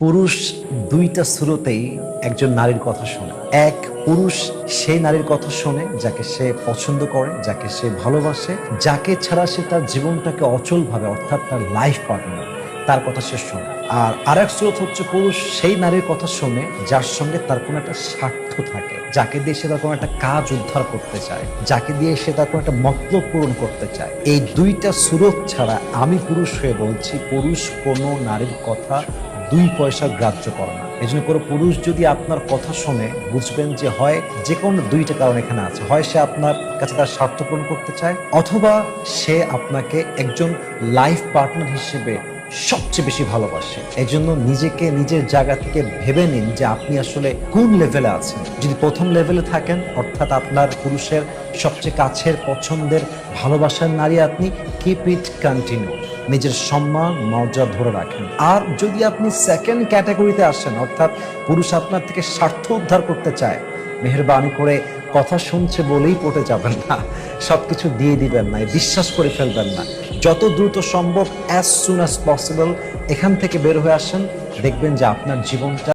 পুরুষ দুইটা স্রোতেই একজন নারীর কথা শোনে। এক পুরুষ সেই নারীর কথা শোনে যাকে সে পছন্দ করে, যাকে সে ভালোবাসে, যাকে ছাড়া সে তার জীবনটাকে অচল ভাবে, অর্থাৎ তার লাইফ পার্টনার, তার কথা সে শোনে। আর আরেক স্রোত হচ্ছে পুরুষ সেই নারীর কথা শোনে যার সঙ্গে তার কোনো একটা স্বার্থ থাকে, যাকে দিয়ে সে তার কোনো একটা কাজ উদ্ধার করতে চায়, যাকে দিয়ে সে তার কোনো একটা মতলব পূরণ করতে চায়। এই দুইটা স্রোত ছাড়া আমি পুরুষ হয়ে বলছি, পুরুষ কোনো নারীর কথা দুই পয়সা গ্রাহ্য করে না। এই জন্য কোনো পুরুষ যদি আপনার কথা শোনে, বুঝবেন যে হয় যে কোনো দুইটা কারণ এখানে আছে। হয় সে আপনার কাছে তার স্বার্থ পূরণ করতে চায়, অথবা সে আপনাকে একজন লাইফ পার্টনার হিসেবে সবচেয়ে বেশি ভালোবাসে। এই জন্য নিজেকে নিজের জায়গা থেকে ভেবে নিন যে আপনি আসলে কোন লেভেলে আছেন। যদি প্রথম লেভেলে থাকেন, অর্থাৎ আপনার পুরুষের সবচেয়ে কাছের, পছন্দের, ভালোবাসার নারী আপনি, কিপ ইট কন্টিনিউ, নিজের সম্মান মর্যাদা ধরে রাখেন। আর যদি আপনি সেকেন্ড ক্যাটাগরিতে আসেন, অর্থাৎ পুরুষ আপনার থেকে স্বার্থ উদ্ধার করতে চায়, মেহেরবানি করে কথা শুনছে বলেই পটে যাবেন না, সবকিছু দিয়ে দিবেন না, বিশ্বাস করে ফেলবেন না। যত দ্রুত সম্ভব, অ্যাজ সুন অ্যাজ পসিবল এখান থেকে বের হয়ে আসেন। দেখবেন যে আপনার জীবনটা